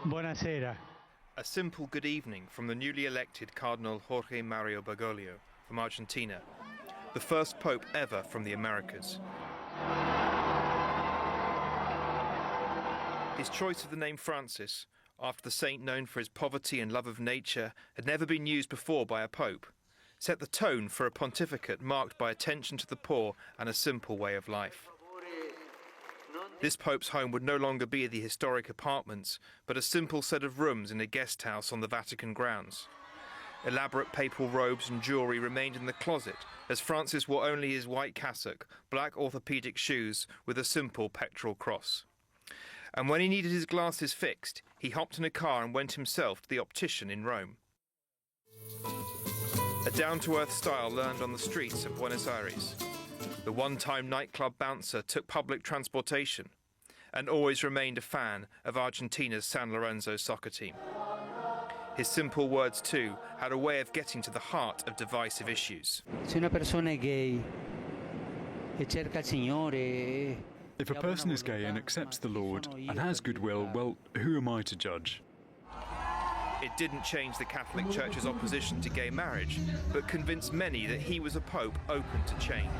Buonasera. A simple good evening from the newly elected Cardinal Jorge Mario Bergoglio from Argentina, the first pope ever from the Americas. His choice of the name Francis, after the saint known for his poverty and love of nature, had never been used before by a pope, set the tone for a pontificate marked by attention to the poor and a simple way of life. This pope's home would no longer be the historic apartments, but a simple set of rooms in a guest house on the Vatican grounds. Elaborate papal robes and jewellery remained in the closet, as Francis wore only his white cassock, black orthopaedic shoes with a simple pectoral cross. And when he needed his glasses fixed, he hopped in a car and went himself to the optician in Rome. A down-to-earth style learned on the streets of Buenos Aires. The one-time nightclub bouncer took public transportation and always remained a fan of Argentina's San Lorenzo soccer team. His simple words, too, had a way of getting to the heart of divisive issues. If a person is gay and accepts the Lord and has goodwill, well, who am I to judge? It didn't change the Catholic Church's opposition to gay marriage, but convinced many that he was a pope open to change.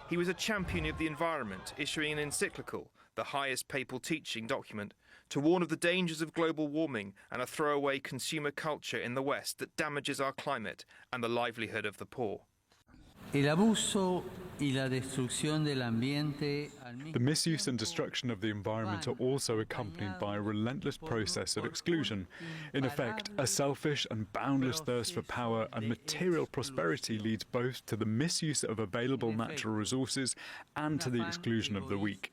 He was a champion of the environment, issuing an encyclical, the highest papal teaching document, to warn of the dangers of global warming and a throwaway consumer culture in the West that damages our climate and the livelihood of the poor. The misuse and destruction of the environment are also accompanied by a relentless process of exclusion. In effect, a selfish and boundless thirst for power and material prosperity leads both to the misuse of available natural resources and to the exclusion of the weak.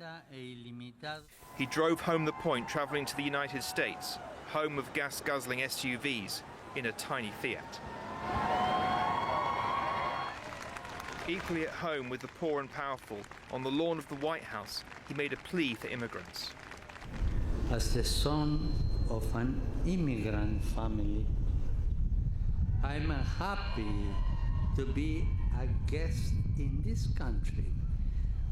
He drove home the point travelling to the United States, home of gas-guzzling SUVs, in a tiny Fiat. Equally at home with the poor and powerful, on the lawn of the White House, he made a plea for immigrants. As the son of an immigrant family, I'm happy to be a guest in this country,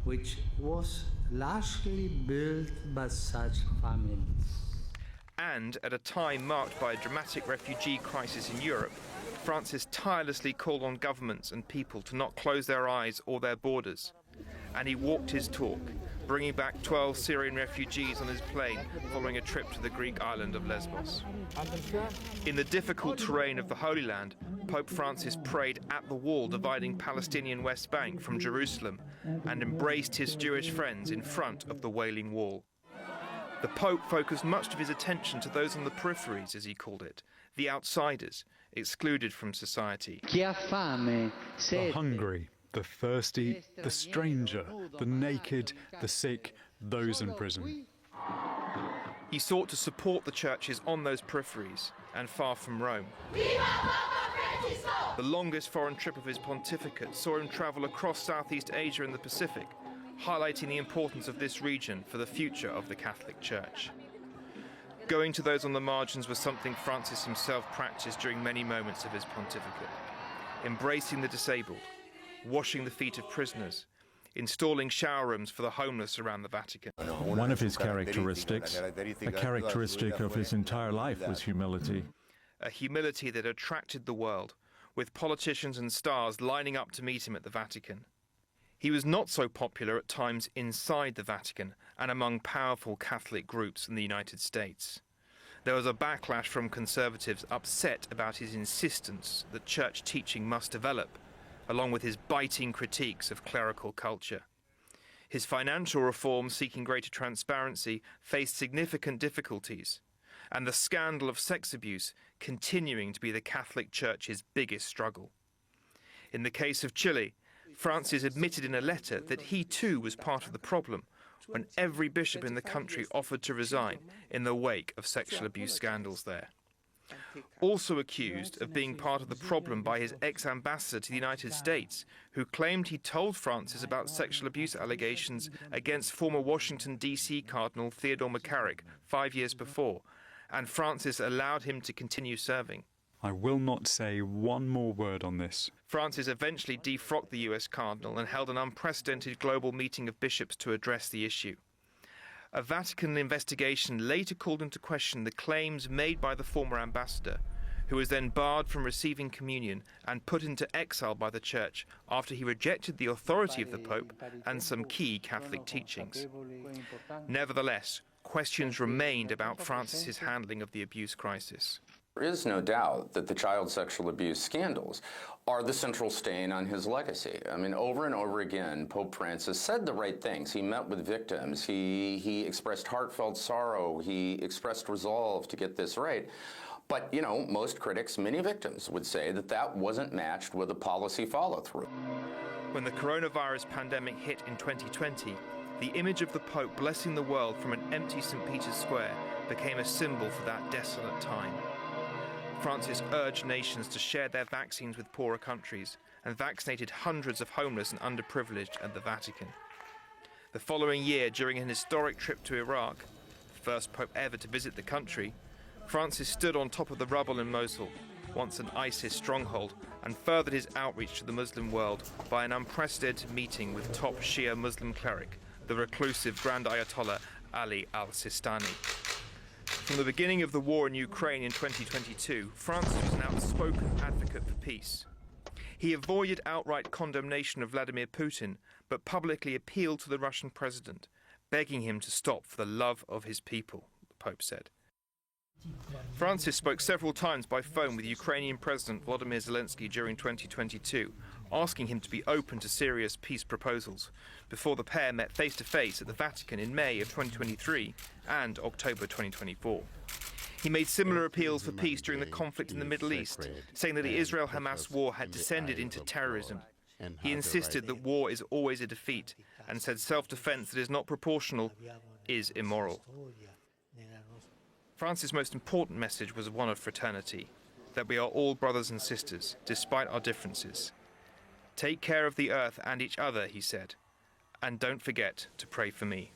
which was largely built by such families. And at a time marked by a dramatic refugee crisis in Europe, Francis tirelessly called on governments and people to not close their eyes or their borders. And he walked his talk, bringing back 12 Syrian refugees on his plane following a trip to the Greek island of Lesbos. In the difficult terrain of the Holy Land, Pope Francis prayed at the wall dividing Palestinian West Bank from Jerusalem and embraced his Jewish friends in front of the Wailing Wall. The Pope focused much of his attention to those on the peripheries, as he called it, the outsiders, excluded from society. The hungry, the thirsty, the stranger, the naked, the sick, those in prison. He sought to support the churches on those peripheries and far from Rome. The longest foreign trip of his pontificate saw him travel across Southeast Asia and the Pacific, highlighting the importance of this region for the future of the Catholic Church. Going to those on the margins was something Francis himself practiced during many moments of his pontificate. Embracing the disabled, washing the feet of prisoners, installing shower rooms for the homeless around the Vatican. One of his characteristics, a characteristic of his entire life, was humility. A humility that attracted the world, with politicians and stars lining up to meet him at the Vatican. He was not so popular at times inside the Vatican and among powerful Catholic groups in the United States. There was a backlash from conservatives upset about his insistence that church teaching must develop, along with his biting critiques of clerical culture. His financial reforms seeking greater transparency faced significant difficulties, and the scandal of sex abuse continuing to be the Catholic Church's biggest struggle. In the case of Chile, Francis admitted in a letter that he too was part of the problem when every bishop in the country offered to resign in the wake of sexual abuse scandals there. Also accused of being part of the problem by his ex-ambassador to the United States, who claimed he told Francis about sexual abuse allegations against former Washington, D.C. Cardinal Theodore McCarrick 5 years before, and Francis allowed him to continue serving. I will not say one more word on this. Francis eventually defrocked the US cardinal and held an unprecedented global meeting of bishops to address the issue. A Vatican investigation later called into question the claims made by the former ambassador, who was then barred from receiving communion and put into exile by the Church after he rejected the authority of the Pope and some key Catholic teachings. Nevertheless, questions remained about Francis's handling of the abuse crisis. There is no doubt that the child sexual abuse scandals are the central stain on his legacy. I mean, over and over again, Pope Francis said the right things. He met with victims. He expressed heartfelt sorrow. He expressed resolve to get this right. But, you know, most critics, many victims, would say that that wasn't matched with a policy follow-through. When the coronavirus pandemic hit in 2020, the image of the Pope blessing the world from an empty St. Peter's Square became a symbol for that desolate time. Francis urged nations to share their vaccines with poorer countries and vaccinated hundreds of homeless and underprivileged at the Vatican. The following year, during an historic trip to Iraq, the first Pope ever to visit the country, Francis stood on top of the rubble in Mosul, once an ISIS stronghold, and furthered his outreach to the Muslim world by an unprecedented meeting with top Shia Muslim cleric, the reclusive Grand Ayatollah Ali al-Sistani. From the beginning of the war in Ukraine in 2022, Francis was an outspoken advocate for peace. He avoided outright condemnation of Vladimir Putin, but publicly appealed to the Russian president, begging him to stop for the love of his people, the Pope said. Francis spoke several times by phone with Ukrainian President Volodymyr Zelensky during 2022, asking him to be open to serious peace proposals, before the pair met face-to-face at the Vatican in May of 2023 and October 2024. He made similar appeals for peace during the conflict in the Middle East, saying that the Israel-Hamas war had descended into terrorism. He insisted that war is always a defeat and said self-defense that is not proportional is immoral. Francis' most important message was one of fraternity, that we are all brothers and sisters, despite our differences. Take care of the earth and each other, he said, and don't forget to pray for me.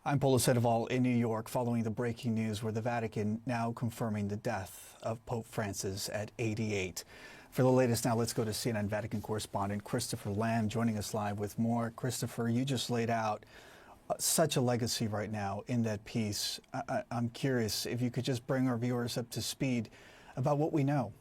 I'm Paula Sandoval in New York, following the breaking news where the Vatican now confirming the death of Pope Francis at 88. For the latest now, let's go to CNN Vatican correspondent Christopher Lamb joining us live with more. Christopher, you just laid out such a legacy right now in that piece. I'm curious if you could just bring our viewers up to speed about what we know.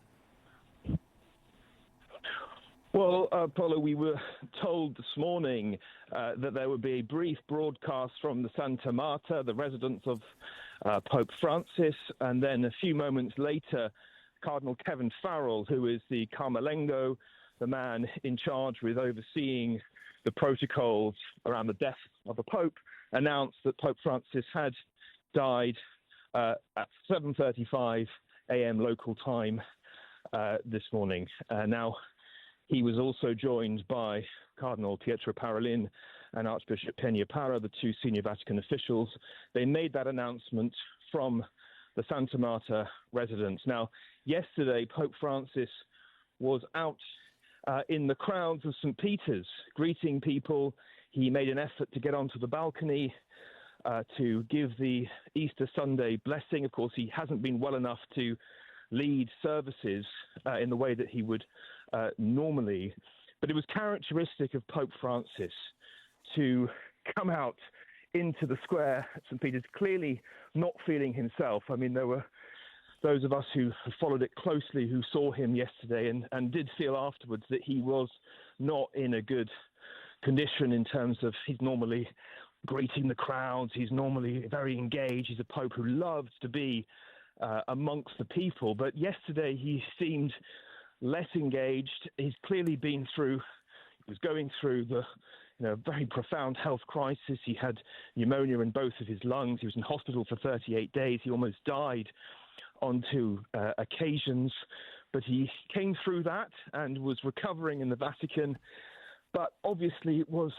Well, Paula, we were told this morning that there would be a brief broadcast from the Santa Marta, the residence of Pope Francis, and then a few moments later, Cardinal Kevin Farrell, who is the Carmelengo, the man in charge with overseeing the protocols around the death of the Pope, announced that Pope Francis had died at 7:35 a.m. local time this morning. Now, he was also joined by Cardinal Pietro Parolin and Archbishop Peña-Parra, the two senior Vatican officials. They made that announcement from the Santa Marta residence. Now, yesterday, Pope Francis was out in the crowds of St. Peter's, greeting people. He made an effort to get onto the balcony to give the Easter Sunday blessing. Of course, he hasn't been well enough to lead services in the way that he would normally, but it was characteristic of Pope Francis to come out into the square at St. Peter's, clearly not feeling himself. I mean, there were those of us who followed it closely who saw him yesterday and did feel afterwards that he was not in a good condition in terms of he's normally greeting the crowds, he's normally very engaged, he's a pope who loves to be amongst the people, but yesterday he seemed less engaged. He's clearly been through, he was going through the very profound health crisis. He had pneumonia in both of his lungs. He was in hospital for 38 days. He almost died on two occasions, but he came through that and was recovering in the Vatican. But obviously it was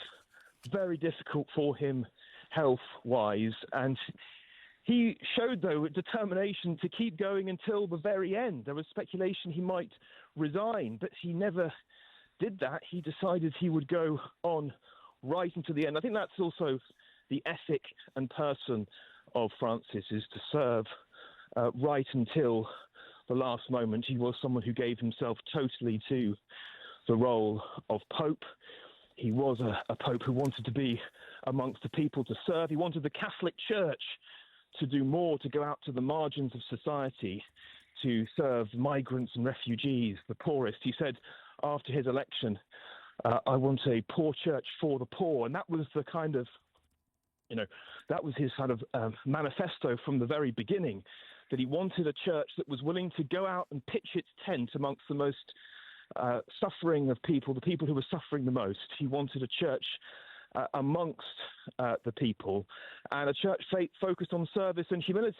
very difficult for him health-wise, and he showed, though, determination to keep going until the very end. There was speculation he might resign, but he never did that. He decided he would go on right until the end. I think that's also the ethic and person of Francis, is to serve right until the last moment. He was someone who gave himself totally to the role of Pope. He was a pope who wanted to be amongst the people to serve. He wanted the Catholic Church to do more, to go out to the margins of society, to serve migrants and refugees, the poorest. He said after his election, I want a poor church for the poor. And that was the kind of, that was his kind of manifesto from the very beginning, that he wanted a church that was willing to go out and pitch its tent amongst the most suffering of people, the people who were suffering the most. He wanted a church amongst the people, and a church focused on service and humility.